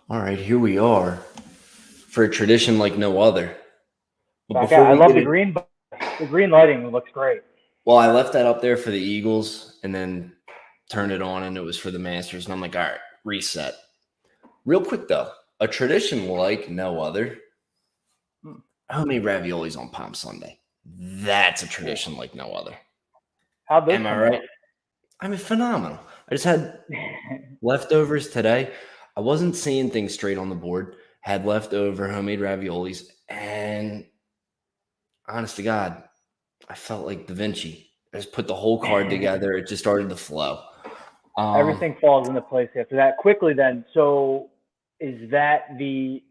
All right, here we are for a tradition like no other. But Back before out. I we love get the it, green. The green lighting looks great. well, I left that up there for the Eagles and then turned it on and it was for the Masters. And I'm like, all right, reset. Real quick though, a tradition like no other. Hmm. Homemade raviolis on Palm Sunday. That's a Ooh. tradition like no other. How'd those Am I come right? out? I mean, phenomenal. I just had leftovers today. I wasn't seeing things straight on the board. Had leftover homemade raviolis, and honest to God, I felt like Da Vinci. I just put the whole card together. It just started to flow. Um, Everything falls into place after that. Quickly then. So is that the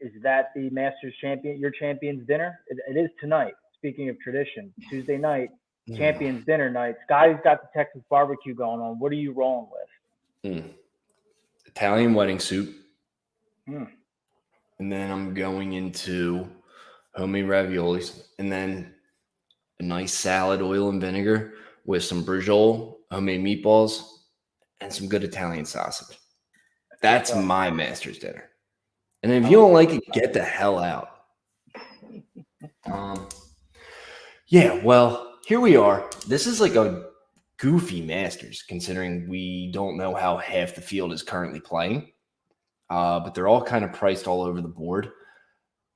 Masters champion your champions dinner? It is tonight. Speaking of tradition, Tuesday night, champions dinner night. Scotty's got the Texas barbecue going on. What are you rolling mm, Italian wedding soup, with? and then I'm going into homemade raviolis, and then a nice salad, oil and vinegar with some brujol, homemade meatballs, and some good Italian sausage. That's what's That's up. my master's dinner. And if I you like don't it. like it, get the hell out. Um, yeah, well, here we are. This is like a goofy Masters, considering we don't know how half the field is currently playing. But they're all kind of priced all over the board.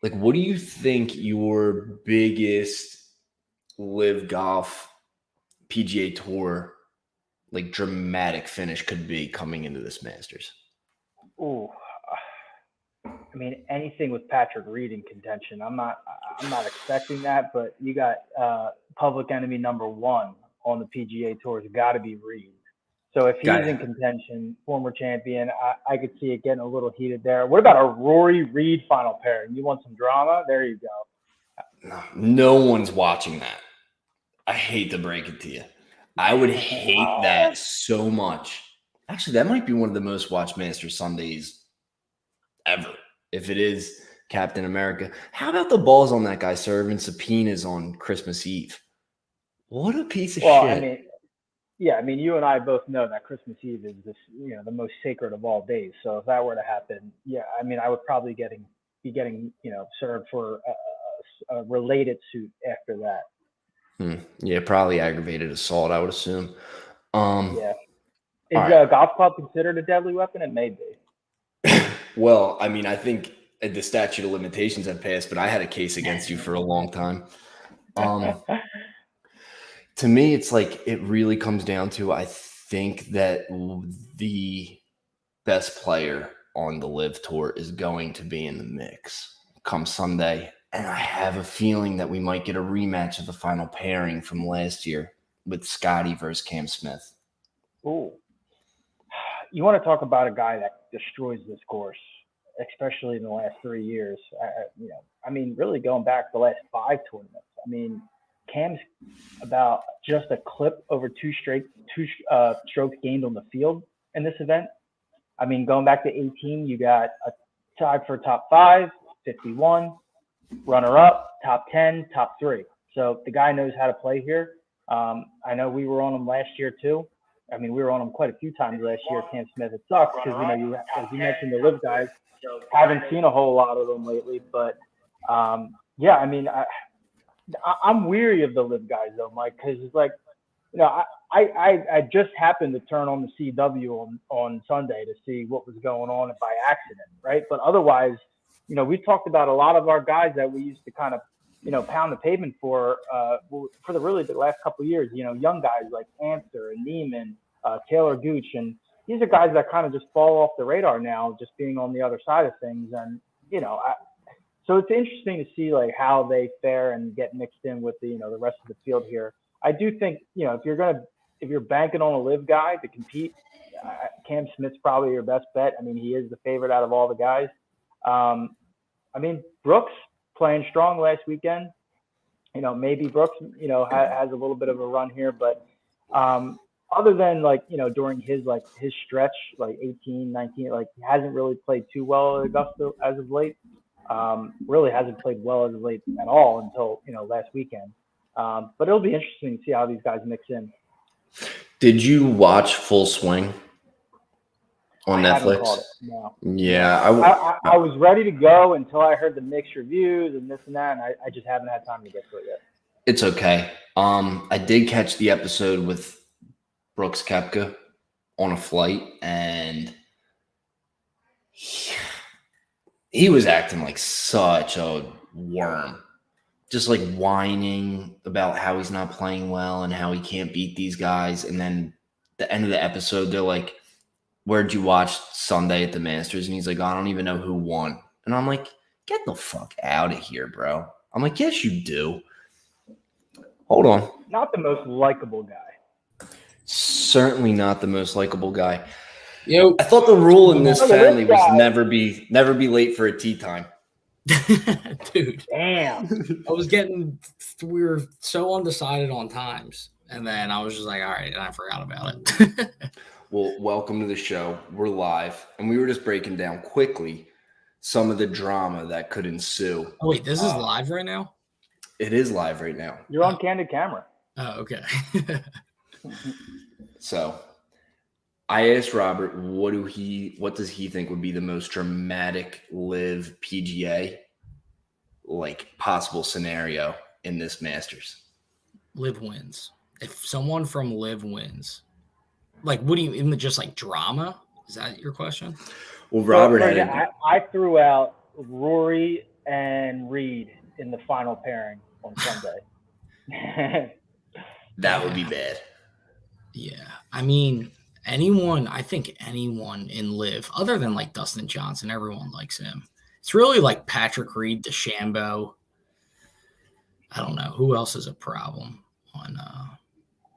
Like, what do you think your biggest live golf PGA Tour like dramatic finish could be coming into this Masters? Ooh, I mean, anything with Patrick Reed in contention. I'm not expecting that, but you got public enemy number one on the PGA Tour has got to be Reed. So if he's in Guy, contention, former champion, I could see it getting a little heated there. What about a Rory Reed final pairing? You want some drama? There you go. no one's watching that. I hate to break it to you. I would hate that What? so much. Actually, that might be one of the most watched Masters Sundays ever. If it is Captain America, how about the balls on that guy serving subpoenas on Christmas Eve? What a piece of Well, I shit. mean, yeah, I mean, you and I both know that Christmas Eve is the most sacred of all days. So if that were to happen, yeah, I mean, I would probably be getting, served for a related suit after that. Yeah, probably aggravated assault, I would assume. Um, Yeah. all Is right. a golf club considered a deadly weapon? It may be. Well, I mean, I think the statute of limitations had passed, but I had a case against you for a long time. Um, to me, it's like it really comes down to I think that the best player on the Live Tour is going to be in the mix come Sunday. And I have a feeling that we might get a rematch of the final pairing from last year with Scotty versus Cam Smith. Ooh. You want to talk about a guy that destroys this course, especially in the last 3 years. I mean, really going back the last five tournaments. I mean, Cam's about just a clip over two strokes gained on the field in this event. I mean, going back to 18, you got a tied for top five, 51, runner up, top 10, top three. So the guy knows how to play here. I know we were on him last year too. I mean, we were on him quite a few times last year. Cam Smith. It sucks because as you mentioned, the live guys haven't seen a whole lot of them lately. But yeah, I mean, I'm weary of the live guys though, Mike, because it's like I just happened to turn on the CW on Sunday to see what was going on by accident, right? But otherwise, we talked about a lot of our guys that we used to kind of, pound the pavement for the last couple of years. Young guys like Anster and Neiman, Taylor Gooch, and these are guys that kind of just fall off the radar now, just being on the other side of things. And so it's interesting to see like how they fare and get mixed in with the rest of the field here. I do think if you're banking on a live guy to compete, Cam Smith's probably your best bet. I mean, he is the favorite out of all the guys. Um, I mean, Brooks playing strong last weekend. Maybe Brooks has a little bit of a run here, but um, other than like during his stretch like 18, 19, like he hasn't really played too well at Augusta as of late. Really hasn't played well as of late at all until last weekend. But it'll be interesting to see how these guys mix in. Did you watch Full Swing on I haven't Netflix. caught it. No. Yeah, I was ready to go until I heard the mixed reviews and this and that, and I just haven't had time to get to it yet. it's okay. I did catch the episode with Brooks Koepka on a flight, and he was acting like such a worm. Just like whining about how he's not playing well and how he can't beat these guys. And then the end of the episode, they're like, "Where'd you watch Sunday at the Masters?" And he's like, "I don't even know who won." And I'm like, "Get the fuck out of here, bro." I'm like, "Yes, you do." Hold on. Not the most likable guy. Certainly not the most likable guy. Yo, I thought the rule in this Look at this family was guy. never be late for a tea time. dude, Damn. we were so undecided on times, and then I was just like, all right, and I forgot about it. Well, welcome to the show. We're live, and we were just breaking down quickly some of the drama that could ensue. Oh wait, this is live right now? It is live right now. You're on candid camera. Oh, okay. So I asked Robert, what does he think would be the most dramatic live PGA like possible scenario in this Masters? Liv wins. If someone from Liv wins, like, what do you in the just like drama? Is that your question? Well, Robert So, had yeah, I threw out Rory and Reed in the final pairing on Sunday. that would be bad. Yeah, I mean, I think anyone in Liv, other than like Dustin Johnson, everyone likes him. It's really like Patrick Reed, DeChambeau. I don't know who else is a problem on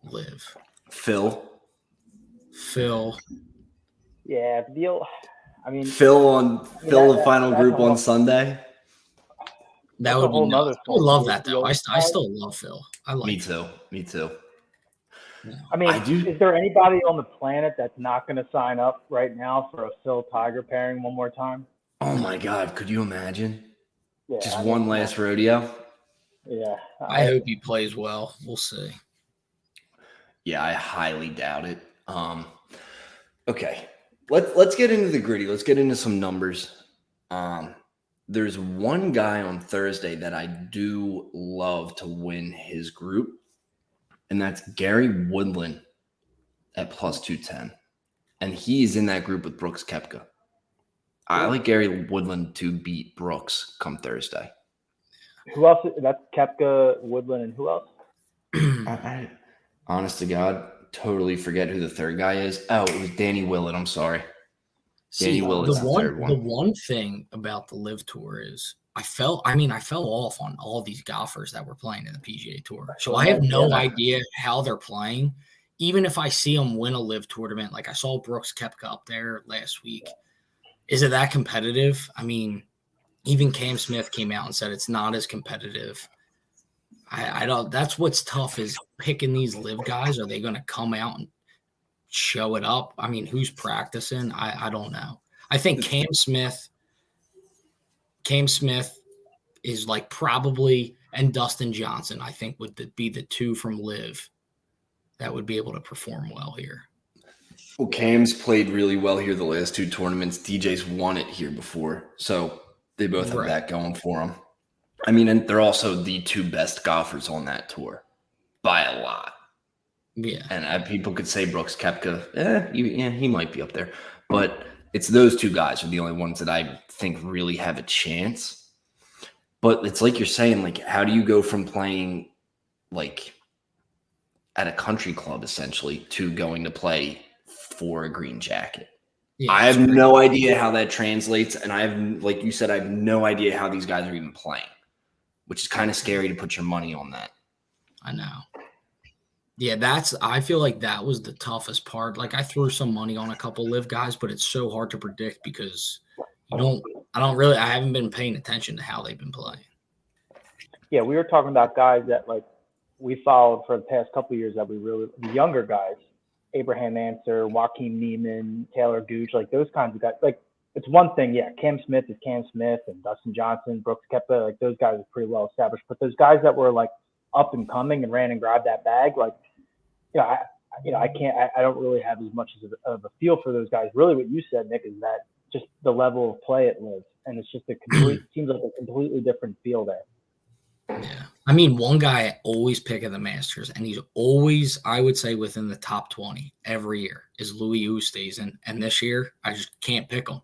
Liv. Phil Yeah, the final that's group a whole- on Sunday. That That's a would be whole nuts. nother I would love that story. though. I still love Phil. I like Me him. too. Me too. I mean, is there anybody on the planet that's not going to sign up right now for a Phil Tiger pairing one more time? Oh my God, could you imagine? Yeah, Just I one mean, last rodeo. Yeah, I hope he plays well. We'll see. Yeah, I highly doubt it. Okay, let's get into the gritty. Let's get into some numbers. There's one guy on Thursday that I do love to win his group, and that's Gary Woodland at plus 210, and he's in that group with Brooks Koepka. I like Gary Woodland to beat Brooks come Thursday. Who else? That's Koepka, Woodland, and who else? I honest to God, totally forget who the third guy is. Oh, it was Danny Willett. I'm sorry. Danny Willett's the third one. The one thing about the Live Tour is I fell off on all these golfers that were playing in the PGA Tour. So I have no idea how they're playing. Even if I see them win a Live tournament, like I saw Brooks Koepka up there last week. Is it that competitive? I mean, even Cam Smith came out and said it's not as competitive. I don't. That's what's tough is picking these Live guys. Are they going to come out and show it up? I mean, who's practicing? I don't know. I think Cam Smith is like probably, and Dustin Johnson, I think would be the two from Live that would be able to perform well here. Well, Cam's played really well here the last two tournaments. DJ's won it here before, so they both have that going for them. I mean, and they're also the two best golfers on that tour by a lot. Yeah. And people could say Brooks Koepka, he might be up there. But it's those two guys are the only ones that I think really have a chance. But it's like you're saying, like, how do you go from playing, like, at a country club, essentially, to going to play for a green jacket? Yeah, I have no idea how that translates. And like you said, I have no idea how these guys are even playing, which is kind of scary to put your money on that. I know. Yeah, I feel like that was the toughest part. Like I threw some money on a couple Live guys, but it's so hard to predict because I haven't been paying attention to how they've been playing. Yeah, we were talking about guys that like we followed for the past couple of years that the younger guys, Abraham Answer, Joaquin Neiman, Taylor Gooch, like those kinds of guys. Like it's one thing, Cam Smith is Cam Smith and Dustin Johnson, Brooks Koepka, like those guys are pretty well established. But those guys that were like up and coming and ran and grabbed that bag, like I don't really have as much of a feel for those guys. Really, what you said, Nick, is that just the level of play it lives, and it's just seems like a completely different feel there. Yeah. I mean, one guy I always pick at the Masters, and he's always, I would say, within the top 20 every year, is Louis Oosthuizen. And this year, I just can't pick him.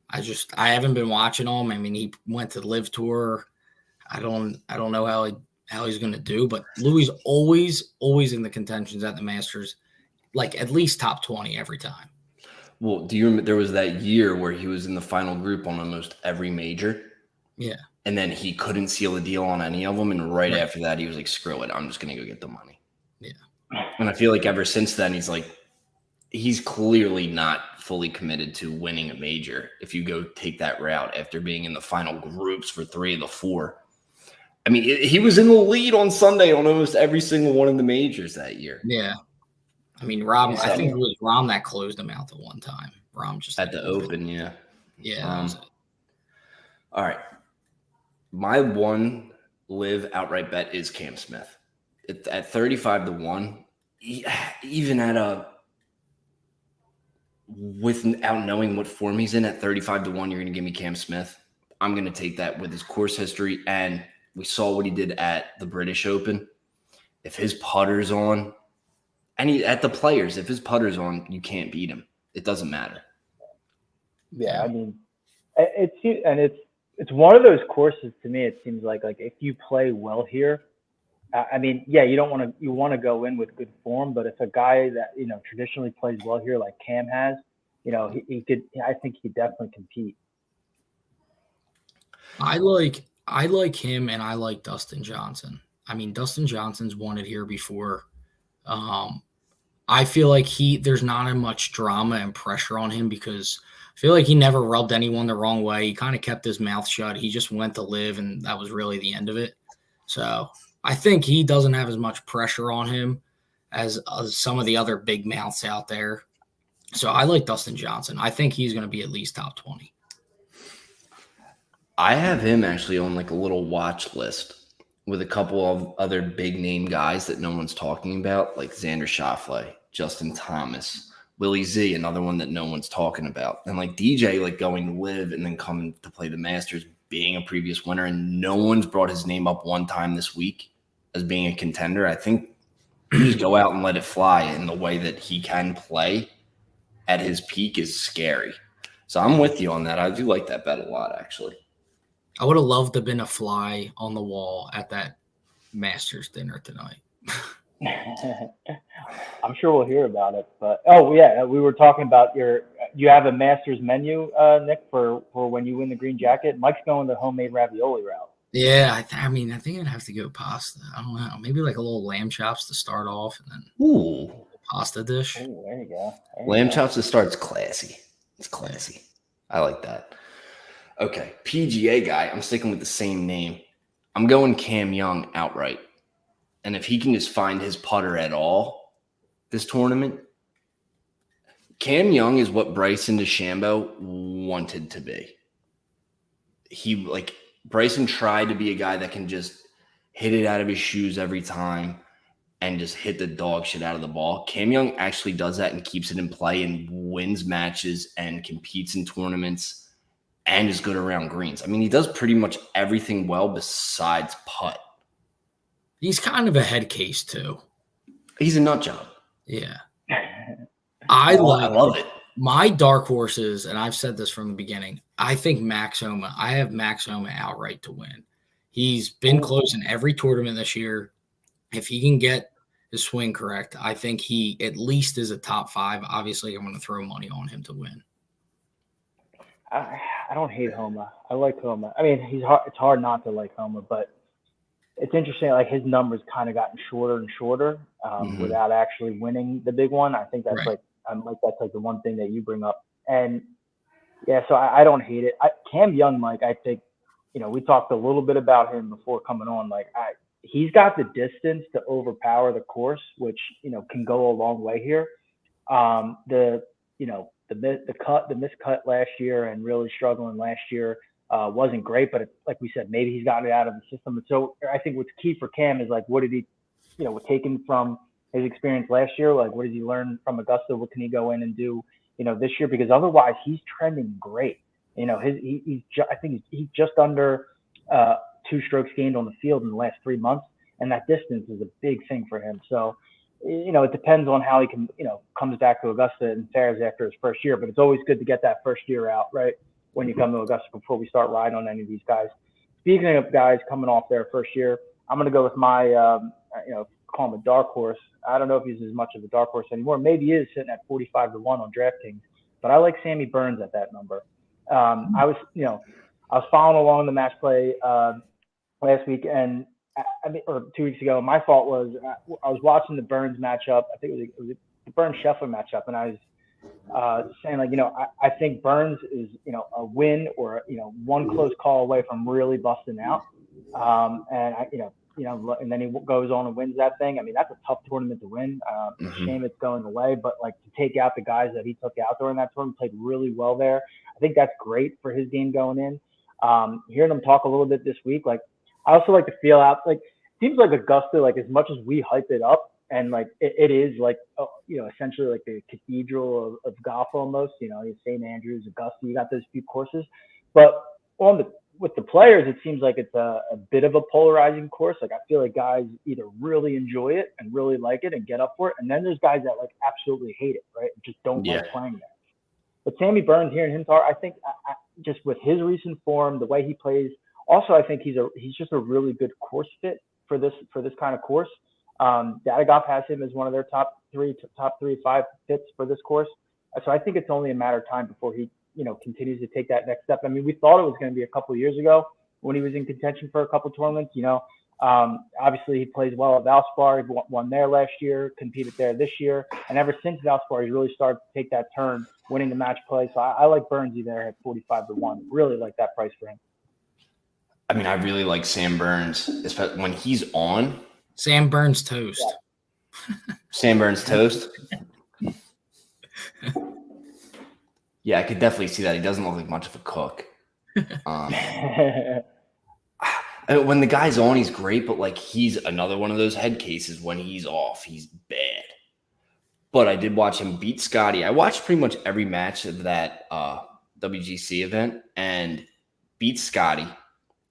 I haven't been watching him. I mean, he went to the Live Tour. I don't know how he's going to do, but Louis always in the contentions at the Masters, like at least top 20 every time. Well, do you remember there was that year where he was in the final group on almost every major? Yeah. And then he couldn't seal a deal on any of them. And right after that, he was like, screw it. I'm just going to go get the money. Yeah. And I feel like ever since then, he's clearly not fully committed to winning a major if you go take that route after being in the final groups for 3 of the 4. I mean, he was in the lead on Sunday on almost every single one of the majors that year. Yeah. I mean, Rob, I think it was Rahm that closed him out the one time. Rahm just at the Open, yeah. Yeah. All right. My one live outright bet is Cam Smith. At 35-1, even without knowing what form he's in, at 35-1, you're going to give me Cam Smith. I'm going to take that with his course history, and we saw what he did at the British Open. If his putter's on, at the Players, if his putter's on, you can't beat him. It doesn't matter. Yeah, I mean, it's one of those courses to me. It seems like if you play well here, I mean, yeah, you want to go in with good form, but if a guy that traditionally plays well here like Cam has, he could. I think he could definitely compete. I like him, and I like Dustin Johnson. I mean, Dustin Johnson's won it here before. I feel like there's not as much drama and pressure on him because I feel like he never rubbed anyone the wrong way. He kind of kept his mouth shut. He just went to live, and that was really the end of it. So I think he doesn't have as much pressure on him as some of the other big mouths out there. So I like Dustin Johnson. I think he's going to be at least top 20. I have him actually on a little watch list with a couple of other big name guys that no one's talking about, like Xander Schauffele, Justin Thomas, Willie Z, another one that no one's talking about. And DJ, going to live and then coming to play the Masters, being a previous winner, and no one's brought his name up one time this week as being a contender. I think you just go out and let it fly, in the way that he can play at his peak is scary. So I'm with you on that. I do like that bet a lot, actually. I would have loved to have been a fly on the wall at that Masters dinner tonight. I'm sure we'll hear about it. But we were talking about you have a Masters menu, Nick, for when you win the green jacket. Mike's going the homemade ravioli route. Yeah, I think I'd have to go pasta. I don't know, maybe a little lamb chops to start off, and then pasta dish. Ooh, there you go. Lamb chops to start is classy. It's classy. I like that. Okay, PGA guy. I'm sticking with the same name. I'm going Cam Young outright. And if he can just find his putter at all this tournament, Cam Young is what Bryson DeChambeau wanted to be. Bryson tried to be a guy that can just hit it out of his shoes every time and just hit the dog shit out of the ball. Cam Young actually does that and keeps it in play and wins matches and competes in tournaments and is good around greens. I mean, he does pretty much everything well besides putt. He's kind of a head case too. He's a nut job. Yeah. I love it. My dark horses, and I've said this from the beginning, I think Max Homa. I have Max Homa outright to win. He's been close in every tournament this year. If he can get his swing correct, I think he at least is a top 5. Obviously, I'm going to throw money on him to win. I don't hate Homa. I like Homa. I mean, it's hard not to like Homa, but it's interesting. His numbers kind of gotten shorter and shorter without actually winning the big one. I think that's right. That's the one thing that you bring up. And yeah, so I don't hate it. Cam Young, Mike, I think, we talked a little bit about him before coming on. He's got the distance to overpower the course, which, can go a long way here. The miscut last year and really struggling last year wasn't great, but like we said, maybe he's gotten it out of the system. And so I think what's key for Cam is what did he, take him from his experience last year? Like, what did he learn from Augusta? What can he go in and do, this year? Because otherwise, he's trending great. I think he's just under 2 strokes gained on the field in the last 3 months, and that distance is a big thing for him. So, it depends on how he can, comes back to Augusta and fares after his first year. But it's always good to get that first year out, right, when you come to Augusta before we start riding on any of these guys. Speaking of guys coming off their first year, I'm going to go with my, call him a dark horse. I don't know if he's as much of a dark horse anymore. Maybe he is sitting at 45-1 on DraftKings, but I like Sammy Burns at that number. I was following along the match play last week, and or 2 weeks ago. My fault was I was watching the Burns matchup. I think it was the Burns Scheffler matchup, and I was saying, like, I think Burns is, a win or, one close call away from really busting out. And then he goes on and wins that thing. I mean, that's a tough tournament to win. Shame it's going away, but like to take out the guys that he took out during that tournament, played really well there. I think that's great for his game going in. Hearing him talk a little bit this week, like, I also like to feel out, like, seems like Augusta, like, as much as we hype it up, and like it is like, essentially like the cathedral of golf almost, St. Andrews, Augusta, you got those few courses, but with the players, it seems like it's a bit of a polarizing course. Like, I feel like guys either really enjoy it and really like it and get up for it, and then there's guys that like absolutely hate it, right? Just don't like playing there. But Sammy Burns, hearing him talk, I think just with his recent form, the way he plays, also I think he's just a really good course fit for this kind of course. Datagolf has him as one of their top 5 fits for this course. So I think it's only a matter of time before he, continues to take that next step. I mean, we thought it was going to be a couple of years ago when he was in contention for a couple of tournaments. Obviously he plays well at Valspar. He won there last year, competed there this year, and ever since Valspar, he's really started to take that turn, winning the match play. So I like Burnsy there at 45-1. Really like that price for him. I mean, I really like Sam Burns, especially when he's on. Sam Burns toast. Yeah. Sam Burns toast. Yeah, I could definitely see that. He doesn't look like much of a cook. When the guy's on, he's great, but like he's another one of those head cases. When he's off, he's bad. But I did watch him beat Scotty. I watched pretty much every match of that WGC event and beats Scotty,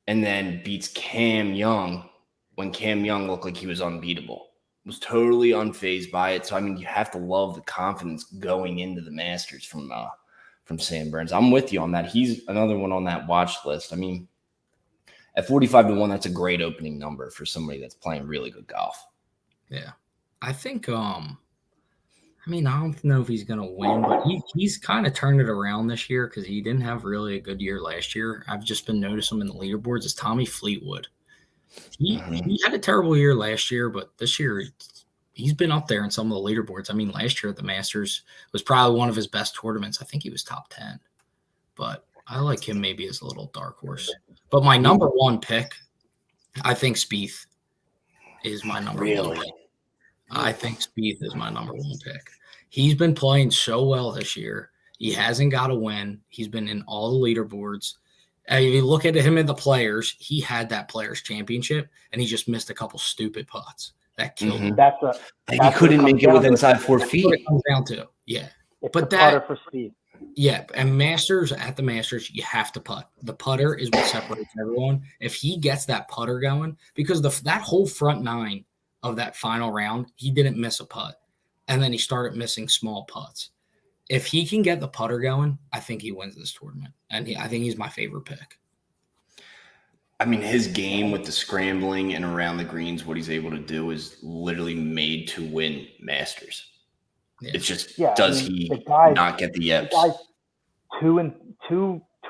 and then beats Cam Young when Cam Young looked like he was unbeatable. Was totally unfazed by it. So I mean, you have to love the confidence going into the Masters from Sam Burns. I'm with you on that. He's another one on that watch list. I mean, at 45-1, that's a great opening number for somebody that's playing really good golf. Yeah. I think, I don't know if he's going to win, but he's kind of turned it around this year because he didn't have really a good year last year. I've just been noticing him in the leaderboards. It's Tommy Fleetwood. He had a terrible year last year, but this year he's been up there in some of the leaderboards. I mean, last year at the Masters was probably one of his best tournaments. I think he was top 10, but I like him maybe as a little dark horse. But my number one pick, I think Spieth is my number one pick. I think Spieth is my number one pick. He's been playing so well this year. He hasn't got a win. He's been in all the leaderboards. If you look at him in the Players, he had that Players Championship, and he just missed a couple stupid putts that killed him. He couldn't make it with inside 4 feet. That's what it comes down to. Yeah, but that for Spieth. Yeah, and at the Masters, you have to putt. The putter is what separates everyone. If he gets that putter going, because that whole front 9 of that final round, he didn't miss a putt, and then he started missing small putts. If he can get the putter going, I think he wins this tournament, and I think he's my favorite pick. I mean, his game with the scrambling and around the greens, what he's able to do is literally made to win Masters. Yeah. It's just, does he not get the yips? The guy's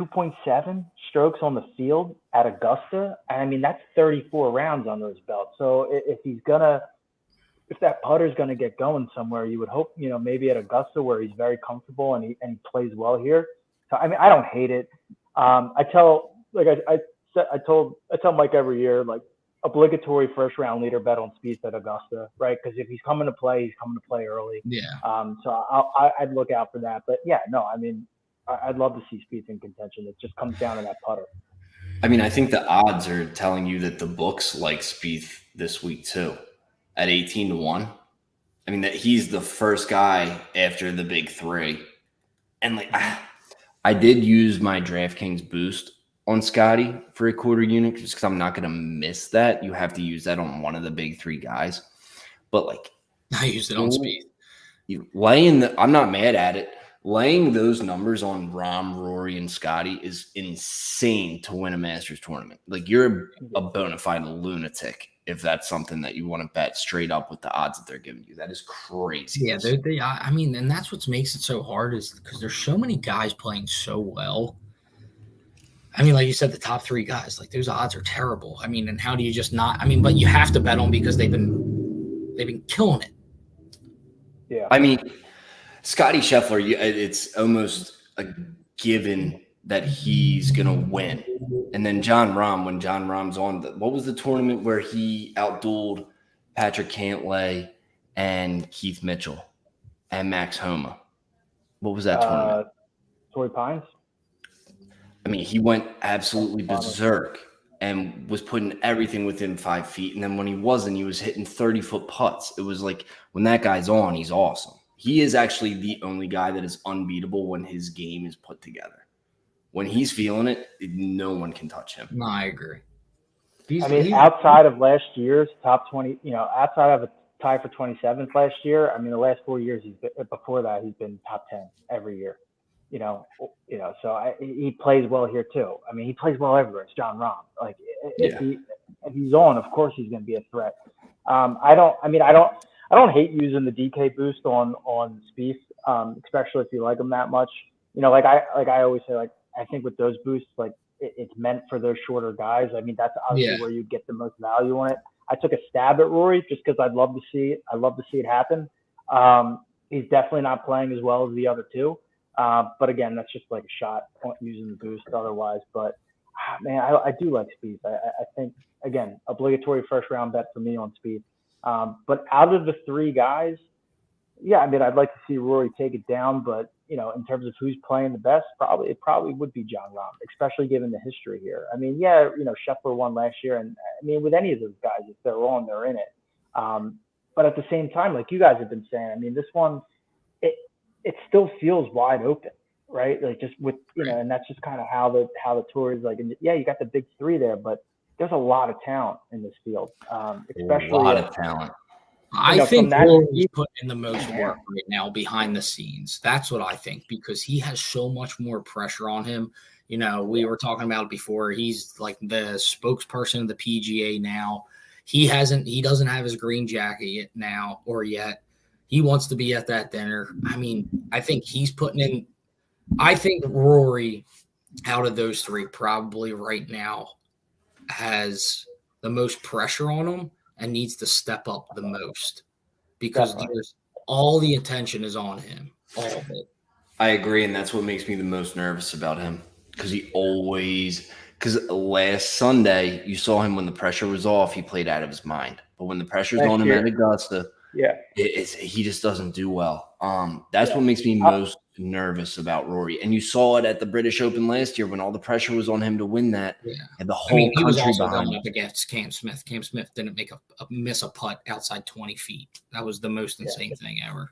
2.7 strokes on the field at Augusta. I mean, that's 34 rounds under his belt. So if that putter's gonna get going somewhere, you would hope, maybe at Augusta where he's very comfortable and he plays well here. So I mean, I don't hate it. I tell Mike every year, like, obligatory first round leader bet on Spieth at Augusta, right? Because if he's coming to play, he's coming to play early. Yeah. So I'd look out for that. But yeah, no, I mean, I'd love to see Spieth in contention. It just comes down to that putter. I mean, I think the odds are telling you that the books like Spieth this week too, at 18-1. I mean, that he's the first guy after the big three. And like, I did use my DraftKings boost on Scotty for a quarter unit just because I'm not going to miss that. You have to use that on one of the big three guys. But like, I used it on speed. I'm not mad at it. Laying those numbers on Rahm, Rory, and Scotty is insane to win a Masters tournament. Like, you're a bona fide lunatic if that's something that you want to bet straight up with the odds that they're giving you. That is crazy. Yeah, I mean, and that's what makes it so hard is because there's so many guys playing so well. I mean, like you said, the top three guys, like those odds are terrible. I mean, and how do you just not? I mean, but you have to bet them because they've been killing it. Yeah. I mean, Scotty Scheffler, it's almost a given that he's going to win. And then John Rahm, when John Rahm's on, what was the tournament where he outdueled Patrick Cantlay and Keith Mitchell and Max Homa? What was that tournament? Torrey Pines? I mean, he went absolutely berserk and was putting everything within 5 feet. And then when he wasn't, he was hitting 30-foot putts. It was like, when that guy's on, he's awesome. He is actually the only guy that is unbeatable when his game is put together. When he's feeling it, no one can touch him. No, I agree. Outside of last year's top 20, outside of a tie for 27th last year, I mean, the last 4 years before that, he's been top 10 every year. So he plays well here too. I mean, he plays well everywhere. It's John Rahm. Like if he's on, of course he's going to be a threat. I don't hate using the DK boost on Spieth, especially if you like him that much. Like I always say, like I think with those boosts, like it's meant for those shorter guys. I mean, that's obviously where you get the most value on it. I took a stab at Rory just because I'd love to see it. I'd love to see it happen. He's definitely not playing as well as the other two. But again, that's just like a shot using the boost otherwise. But man, I do like Spieth. I think, again, obligatory first round bet for me on Spieth. But out of the three guys, yeah, I mean, I'd like to see Rory take it down. But, in terms of who's playing the best, it probably would be John Rahm, especially given the history here. I mean, yeah, Scheffler won last year. And I mean, with any of those guys, if they're on, they're in it. But at the same time, like you guys have been saying, I mean, this one, it still feels wide open, right? Like just with, and that's just kind of how the tour is like. And yeah, you got the big three there, but there's a lot of talent in this field, especially a lot of talent. I think he's putting in the most work right now behind the scenes. That's what I think, because he has so much more pressure on him. We were talking about it before. He's like the spokesperson of the PGA now. He doesn't have his green jacket now or yet. He wants to be at that dinner. I mean, I think he's putting in – I think Rory, out of those three, probably right now has the most pressure on him and needs to step up the most because all the attention is on him, all of it. I agree, and that's what makes me the most nervous about him because because last Sunday you saw him when the pressure was off, he played out of his mind. But when the pressure's on him at Augusta – he just doesn't do well. That's what makes me most nervous about Rory. And you saw it at the British Open last year when all the pressure was on him to win that. Yeah. And the whole country was also behind him. Up against Cam Smith. Cam Smith didn't miss a putt outside 20 feet. That was the most insane thing ever.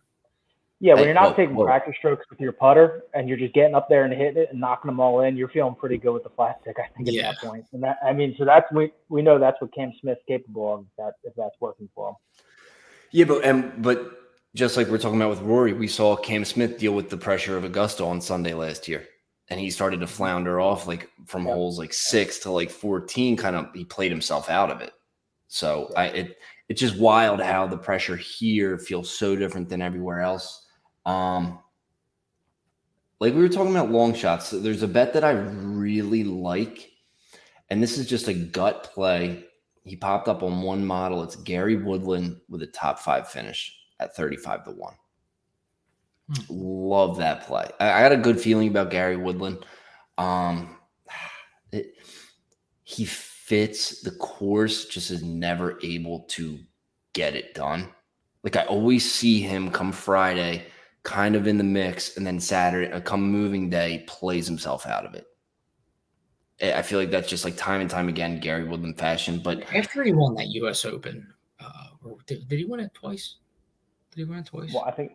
Yeah, when you're not taking practice strokes with your putter and you're just getting up there and hitting it and knocking them all in, you're feeling pretty good with the flat stick, I think, at that point. And that, I mean, so that's we know that's what Cam Smith's capable of if that's working for him. Yeah, but just like we're talking about with Rory, we saw Cam Smith deal with the pressure of Augusta on Sunday last year, and he started to flounder off like from holes like 6 to like 14. He played himself out of it. So it's just wild how the pressure here feels so different than everywhere else. Like we were talking about long shots. There's a bet that I really like, and this is just a gut play. He popped up on one model. It's Gary Woodland with a top 5 finish at 35-1. Love that play. I got a good feeling about Gary Woodland. He fits the course, just is never able to get it done. Like I always see him come Friday, kind of in the mix, and then Saturday, come moving day, plays himself out of it. I feel like that's just like time and time again, Gary Woodland fashion. But after he won that U.S. Open, did he win it twice? Did he win twice? Well, I think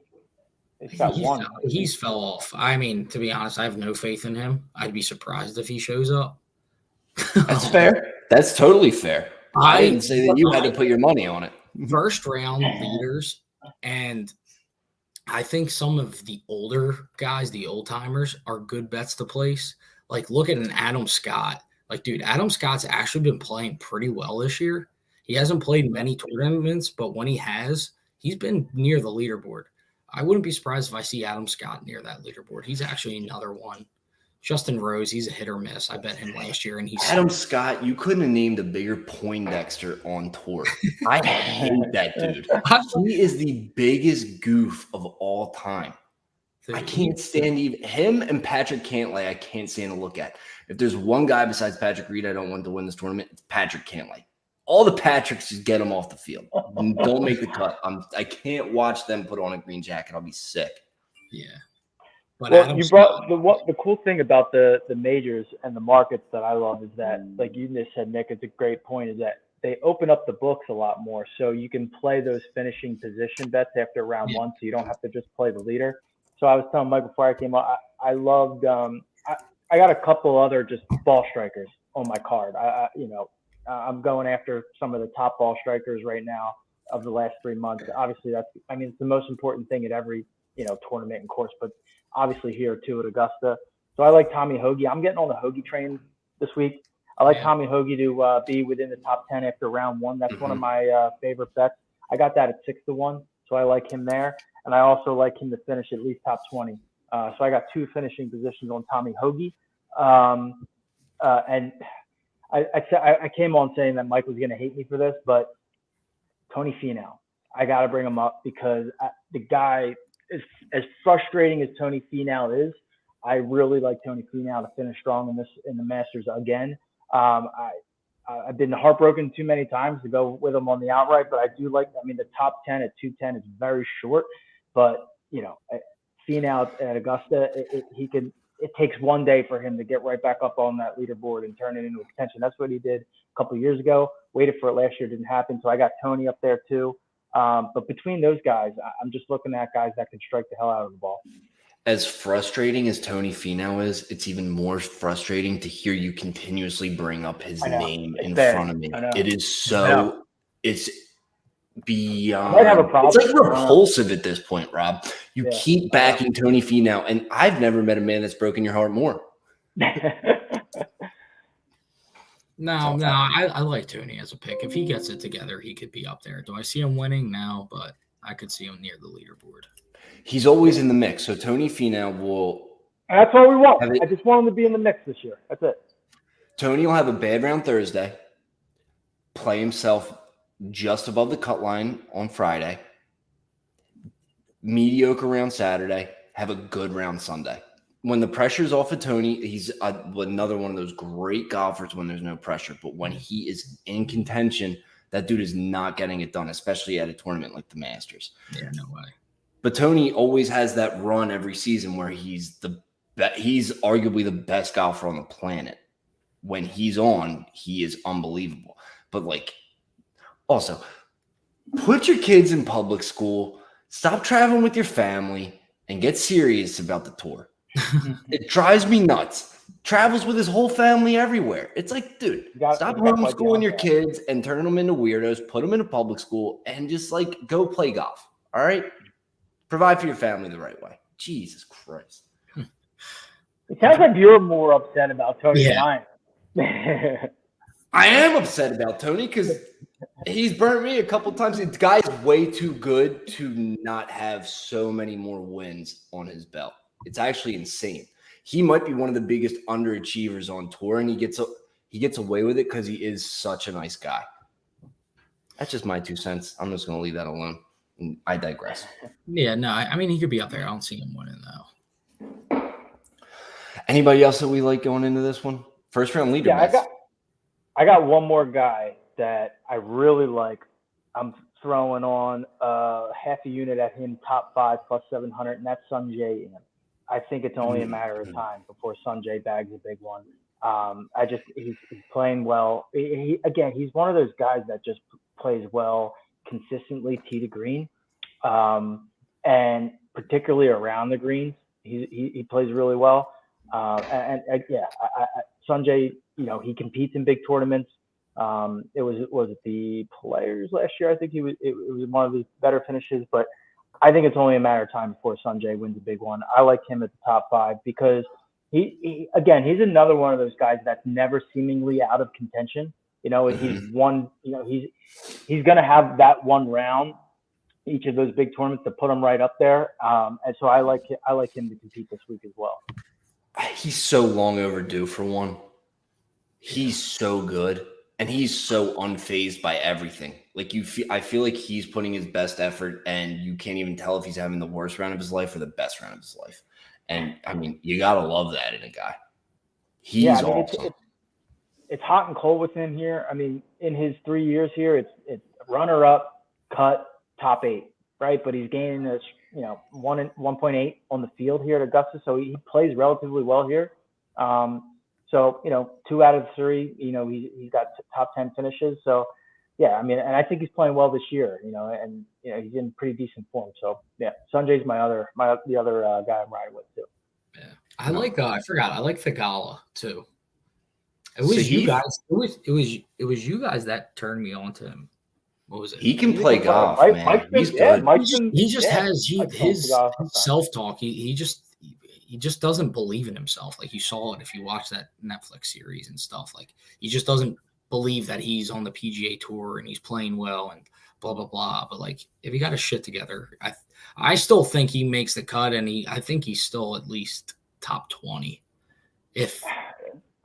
he's got one. He's fell off. I mean, to be honest, I have no faith in him. I'd be surprised if he shows up. That's fair. That's totally fair. I didn't say that you had to put your money on it. First round leaders, and I think some of the older guys, the old timers, are good bets to place. Like, look at an Adam Scott. Like, dude, Adam Scott's actually been playing pretty well this year. He hasn't played many tournaments, but when he has, he's been near the leaderboard. I wouldn't be surprised if I see Adam Scott near that leaderboard. He's actually another one. Justin Rose, he's a hit or miss. I bet him last year, and he's Adam Scott. You couldn't have named a bigger Poindexter on tour. I hate that dude. He is the biggest goof of all time. I can't stand even him and Patrick Cantlay. I can't stand to look at. If there's one guy besides Patrick Reed I don't want to win this tournament, it's Patrick Cantlay. All the Patricks, just get them off the field. Don't make the cut. I can't watch them put on a green jacket. I'll be sick. Yeah. But well, you brought the cool thing about the majors and the markets that I love is that, like you just said, Nick, it's a great point, is that they open up the books a lot more. So you can play those finishing position bets after round one, so you don't have to just play the leader. So I was telling Mike before I came out, I loved I got a couple other just ball strikers on my card. I'm going after some of the top ball strikers right now of the last 3 months. Obviously, it's the most important thing at every tournament and course, but obviously here too at Augusta. So I like Tommy Hoagie. I'm getting on the Hoagie train this week. I like Tommy Hoagie to be within the top 10 after round one. That's one of my favorite bets. I got that at 6-1, so I like him there. And I also like him to finish at least top 20. So I got 2 finishing positions on Tommy Hoagie. And I came on saying that Mike was going to hate me for this, but Tony Finau, I got to bring him up because the guy is as frustrating as Tony Finau is. I really like Tony Finau to finish strong in the Masters again. I've been heartbroken too many times to go with him on the outright, but I do like. The top 10 at 210 is very short, but Finau at Augusta, it takes one day for him to get right back up on that leaderboard and turn it into a contention. That's what he did a couple of years ago. Waited for it last year, didn't happen. So I got Tony up there too. But between those guys, I'm just looking at guys that can strike the hell out of the ball. As frustrating as Tony Finau is, it's even more frustrating to hear you continuously bring up his name in front of me. It is so – it's beyond – I might have a problem. It's like repulsive at this point, Rob. You keep backing Tony Finau, and I've never met a man that's broken your heart more. No, I like Tony as a pick. If he gets it together, he could be up there. Do I see him winning? No, but I could see him near the leaderboard. He's always in the mix. So Tony Finau will – That's all we want. I just want him to be in the mix this year. That's it. Tony will have a bad round Thursday, play himself just above the cut line on Friday, mediocre round Saturday, have a good round Sunday. When the pressure's off of Tony, he's another one of those great golfers when there's no pressure. But when he is in contention, that dude is not getting it done, especially at a tournament like the Masters. Yeah, no way. But Tony always has that run every season where he's arguably the best golfer on the planet. When he's on, he is unbelievable. But also, put your kids in public school, stop traveling with your family, and get serious about the tour. It drives me nuts. Travels with his whole family everywhere. It's like, dude, stop homeschooling your kids and turning them into weirdos, put them in a public school, and just go play golf. All right? Provide for your family the right way. Jesus Christ. It sounds like you're more upset about Tony than I am. I am upset about Tony because he's burnt me a couple times. The guy's way too good to not have so many more wins on his belt. It's actually insane. He might be one of the biggest underachievers on tour, and he gets away with it because he is such a nice guy. That's just my 2 cents. I'm just going to leave that alone. I digress. Yeah, no, he could be up there. I don't see him winning, though. Anybody else that we like going into this one? First round leader. Yeah, I got one more guy that I really like. I'm throwing on half a unit at him, top 5 plus 700, and that's Sungjae. I think it's only a matter of time before Sungjae bags a big one. He's playing well. He's one of those guys that just plays well consistently tee to green. And particularly around the greens, he plays really well. Sanjay, he competes in big tournaments. Was it the Players last year? I think it was one of his better finishes, but I think it's only a matter of time before Sanjay wins a big one. I like him at the top 5 because he's another one of those guys that's never seemingly out of contention. He's one. He's going to have that one round each of those big tournaments to put him right up there. And so I like him to compete this week as well. He's so long overdue for one. He's so good, and he's so unfazed by everything. Like I feel like he's putting his best effort, and you can't even tell if he's having the worst round of his life or the best round of his life. And I mean, you gotta love that in a guy. He's awesome. It's hot and cold with him here. I mean, in his 3 years here, it's runner up, cut, top 8, right? But he's gaining this, 1.8 on the field here at Augusta, so he plays relatively well here. So 2 out of 3, he's got top 10 finishes. So yeah, I mean, and I think he's playing well this year, and he's in pretty decent form. So yeah, Sanjay's the other guy I'm riding with too. Yeah, I like I like Thigala too. It was you guys. It was you guys that turned me on to him. What was it? He can play golf, man. He's good. He just has his self-talk. He just doesn't believe in himself. Like you saw it if you watch that Netflix series and stuff. Like he just doesn't believe that he's on the PGA Tour and he's playing well and blah blah blah. But like if he got his shit together, I still think he makes the cut, and I think he's still at least top 20. If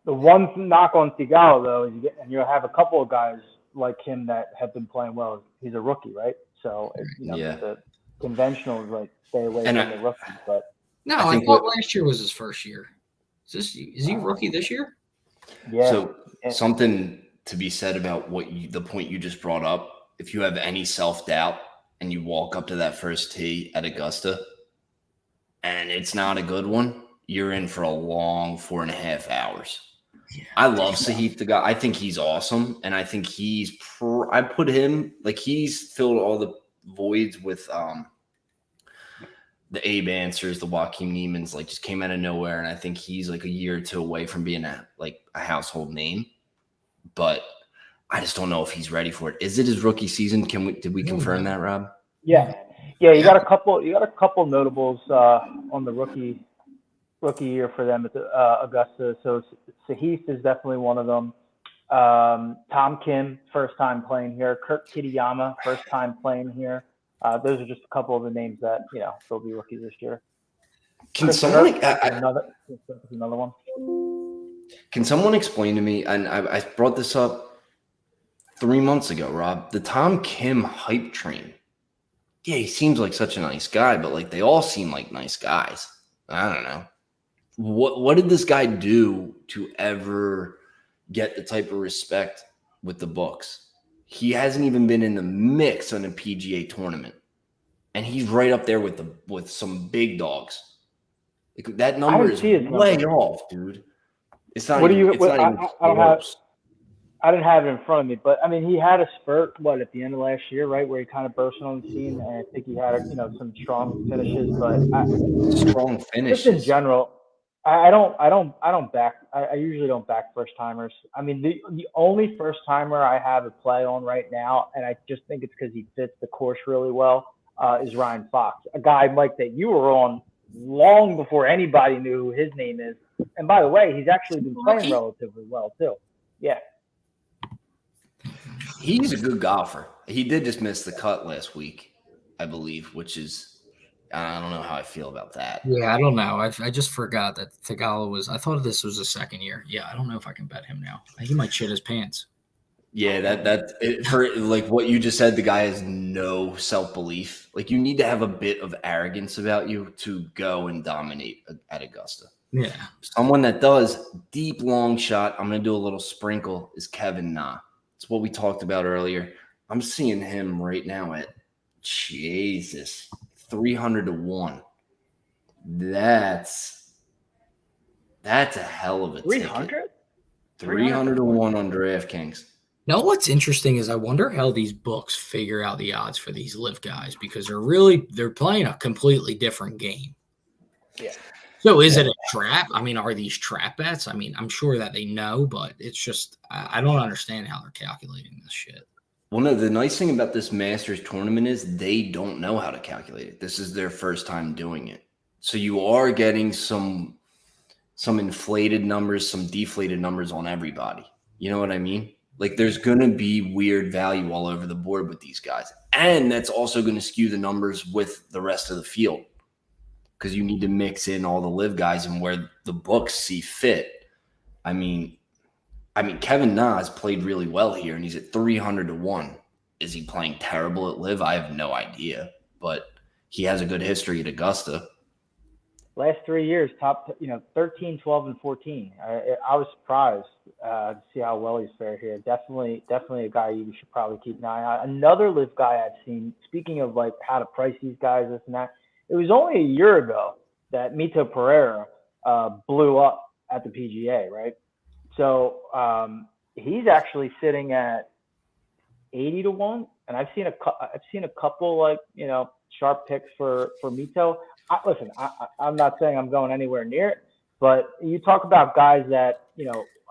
the one knock on Thigala though is you'll have a couple of guys like him that have been playing well. He's a rookie, right? So the conventional is like stay away from the rookies. But no, I thought last year was his first year. Is he rookie this year? Yeah. So something to be said about the point you just brought up. If you have any self-doubt and you walk up to that first tee at Augusta and it's not a good one, you're in for a long 4.5 hours. Yeah, I love Sahith, the guy. I think he's awesome, and I think I put him like he's filled all the voids with the Abe Answers, the Joaquin Niemans, like just came out of nowhere, and I think he's like a year or 2 away from being a household name. But I just don't know if he's ready for it. Is it his rookie season? Did we confirm that, Rob? Yeah. You got a couple notables on the rookie year for them at the Augusta. So Sahith is definitely one of them. Tom Kim, first time playing here. Kurt Kitayama, first time playing here. Those are just a couple of the names that they'll be rookies this year. Can someone another one? Can someone explain to me? And I brought this up 3 months ago, Rob. The Tom Kim hype train. Yeah, he seems like such a nice guy, but like they all seem like nice guys. I don't know. What did this guy do to ever get the type of respect with the books? He hasn't even been in the mix on a PGA tournament, and he's right up there with some big dogs. Like, that number is way off, dude. It's not. I didn't have it in front of me, but I mean, he had a spurt at the end of last year, right, where he kind of burst on the scene, and I think he had some strong finishes, but strong finishes. Just in general. I usually don't back first timers. I mean, the only first timer I have a play on right now, and I just think it's because he fits the course really well, is Ryan Fox, a guy, Mike, that you were on long before anybody knew who his name is. And by the way, he's actually been playing relatively well too. Yeah. He's a good golfer. He did just miss the cut last week, I believe, which is. I don't know how I feel about that. Yeah, I don't know. I just forgot that Thigala was – I thought this was his second year. Yeah, I don't know if I can bet him now. He might shit his pants. Yeah, for like what you just said, the guy has no self-belief. Like you need to have a bit of arrogance about you to go and dominate at Augusta. Yeah. Someone that does deep long shot, I'm going to do a little sprinkle, is Kevin Na. It's what we talked about earlier. I'm seeing him right now at Jesus – 300-1. That's a hell of a 300? 300-1 on DraftKings. Now, what's interesting is I wonder how these books figure out the odds for these live guys because they're playing a completely different game. Yeah. So is it a trap? I mean, are these trap bets? I mean, I'm sure that they know, but it's just I don't understand how they're calculating this shit. Well, no, the nice thing about this Masters tournament is they don't know how to calculate it. This is their first time doing it. So you are getting some inflated numbers, some deflated numbers on everybody. You know what I mean? Like there's going to be weird value all over the board with these guys. And that's also going to skew the numbers with the rest of the field because you need to mix in all the live guys and where the books see fit. I mean, Kevin Na has played really well here, and he's at 300-1. Is he playing terrible at live? I have no idea, but he has a good history at Augusta. Last 3 years, top, 13, 12, and 14. I was surprised to see how well he's fared here. Definitely a guy you should probably keep an eye on. Another live guy I've seen, speaking of like how to price these guys, this and that, it was only a year ago that Mito Pereira blew up at the PGA, right? So he's actually sitting at 80-1, and I've seen a couple like sharp picks for Mito. Listen, I'm not saying I'm going anywhere near it, but you talk about guys that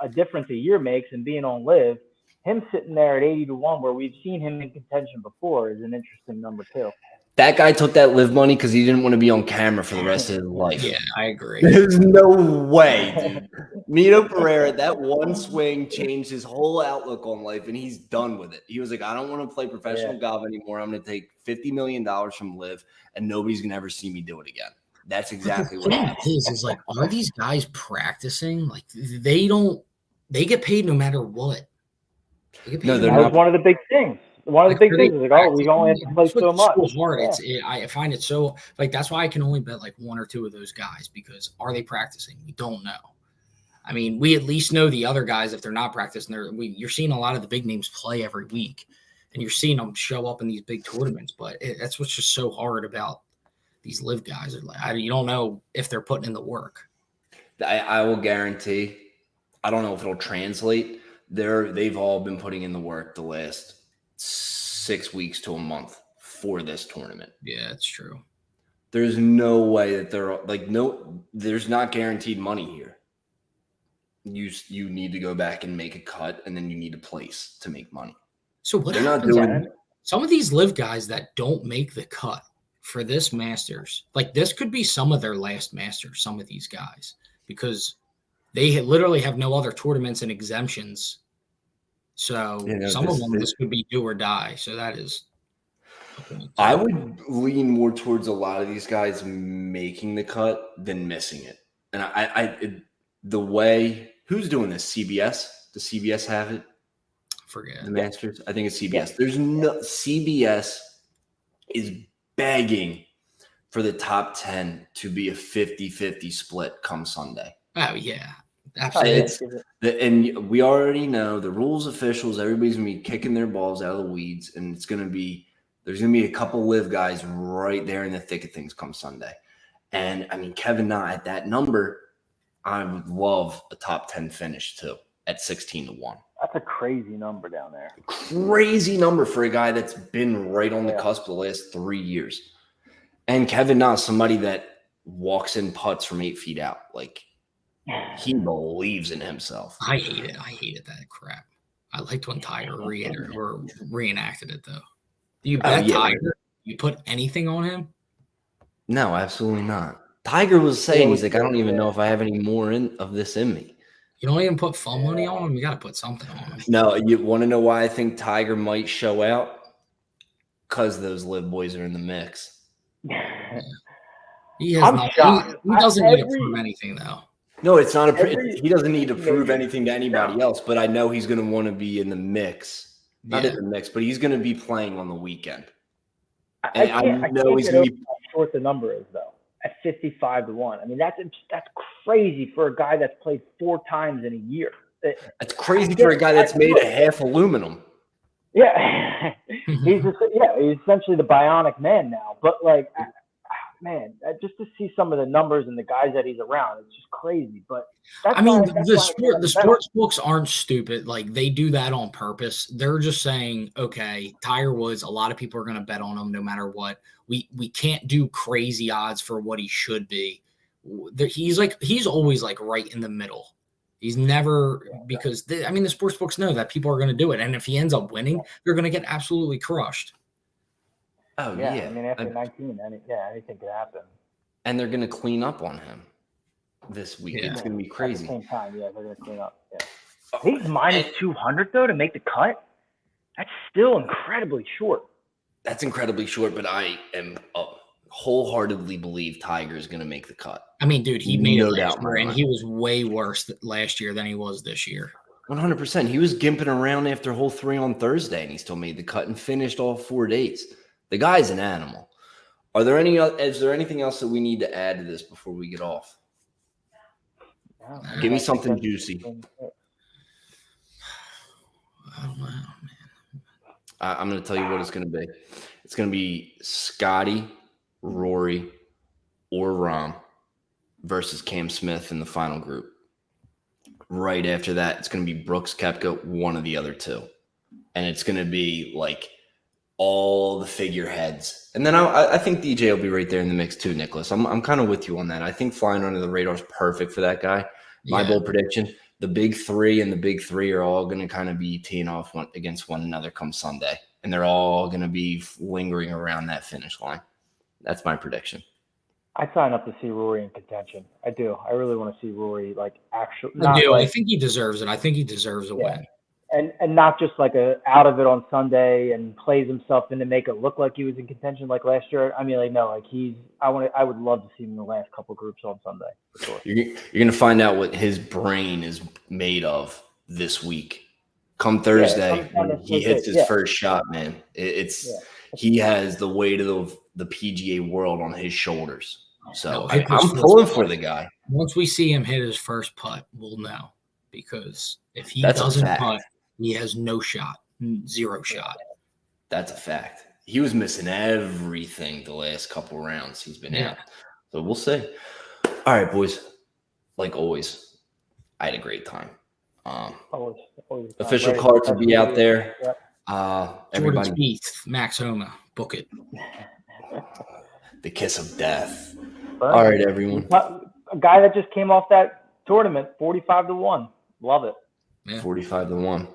a difference a year makes and being on live. Him sitting there at 80-1, where we've seen him in contention before, is an interesting number too. That guy took that live money because he didn't want to be on camera for the rest of his life. Yeah, I agree. There's no way, dude. Mito Pereira, that one swing changed his whole outlook on life, and he's done with it. He was like, I don't want to play professional golf anymore. I'm going to take $50 million from live, and nobody's going to ever see me do it again. That's exactly what it is like, are these guys practicing? Like, they get paid no matter what. No, that was one of the big things. One of the big things is like, we only have to play so much. So hard. Yeah. I find it so like that's why I can only bet like one or two of those guys because are they practicing? We don't know. I mean, we at least know the other guys if they're not practicing. You're seeing a lot of the big names play every week, and you're seeing them show up in these big tournaments. But that's what's just so hard about these live guys. Like you don't know if they're putting in the work. I will guarantee. I don't know if it'll translate. They've all been putting in the work the last 6 weeks to a month for this tournament. Yeah, that's true. There's no way that there's not guaranteed money here. You need to go back and make a cut, and then you need a place to make money. So what happens? Some of these live guys that don't make the cut for this Masters, like this could be some of their last Masters, some of these guys, because they literally have no other tournaments and exemptions. So some of them, this could be do or die. So that is. I would lean more towards a lot of these guys making the cut than missing it. And the way who's doing this? CBS? Does CBS have it? Forget the Masters. I think it's CBS. Yeah. There's no CBS is begging for the top 10 to be a 50-50 split come Sunday. Oh yeah. Absolutely. And we already know the rules officials, everybody's going to be kicking their balls out of the weeds, and there's going to be a couple live guys right there in the thick of things come Sunday. And, I mean, Kevin Na at that number, I would love a top 10 finish, too, at 16-1. That's a crazy number down there. Crazy number for a guy that's been right on the cusp the last 3 years. And Kevin Na, somebody that walks in putts from 8 feet out, like – he believes in himself. I hate it. I hated that crap. I liked when Tiger reenacted it, though. Do you bet Tiger? You put anything on him? No, absolutely not. Tiger was saying, he's like, I don't even know if I have any more of this in me. You don't even put fun money on him? You got to put something on him. No, you want to know why I think Tiger might show out? Because those live boys are in the mix. Yeah. He doesn't need to prove anything, though. No, it's not he doesn't need to prove anything to anybody else, but I know he's going to want to be in the mix. Not in the mix, but he's going to be playing on the weekend. And I know he's going to be short the number is though at 55-1. I mean, that's crazy for a guy that's played 4 times in a year. That's crazy for a guy that's made a half aluminum. Yeah, he's essentially the bionic man now. But like, man, just to see some of the numbers and the guys that he's around, it's just crazy. But that's I mean, why, that's the why I sport, like the to bet on sports books aren't stupid. Like they do that on purpose. They're just saying, okay, Tiger Woods. A lot of people are going to bet on him no matter what. We can't do crazy odds for what he should be. He's always like right in the middle. He's never because the sports books know that people are going to do it, and if he ends up winning, they're going to get absolutely crushed. Oh Yeah, yeah. I mean, after 19, anything could happen. And they're gonna clean up on him this week. Yeah. It's gonna be At crazy. the same time, yeah, they're going to clean up. Yeah. He's minus 200 though to make the cut. That's still incredibly short. That's incredibly short, but I am wholeheartedly believe Tiger is gonna make the cut. I mean, dude, he made No it doubt last in my year, and mind. he was way worse last year than he was this year. 100%. He was gimping around after hole 3 on Thursday, and he still made the cut and finished all 4 days. The guy's an animal. Is there anything else that we need to add to this before we get off? Yeah, Give me I think something that's- juicy. I don't know, man. I'm going to tell you what it's going to be. It's going to be Scotty, Rory, or Rahm versus Cam Smith in the final group. Right after that, it's going to be Brooks, Koepka, one of the other two. And it's going to be like all the figureheads. And then I think DJ will be right there in the mix too, Nicholas. I'm kind of with you on that. I think flying under the radar is perfect for that guy. My bold prediction, the big three and the big three are all going to kind of be teeing off against one another come Sunday. And they're all going to be lingering around that finish line. That's my prediction. I'd sign up to see Rory in contention. I do. I really want to see Rory actually. I do. Like, I think he deserves it. I think he deserves a win. and not just like out of it on Sunday and plays himself in to make it look like he was in contention like last year. I mean, I would love to see him in the last couple groups on Sunday for sure. You're going to find out what his brain is made of this week. Come Thursday, when he hits his first shot, man. He has the weight of the PGA world on his shoulders. So I'm pulling for the guy. Once we see him hit his first putt, we'll know. Because if he That's doesn't putt, he has no shot, zero shot. That's a fact. He was missing everything the last couple rounds he's been out. So we'll see. All right, boys. Like always, I had a great time. Always official cards will be out there. Jordan Everybody, Spieth, Max Homa, book it. the kiss of death. Burn. All right, everyone. A guy that just came off that tournament, 45-1. Love it. Yeah. 45-1.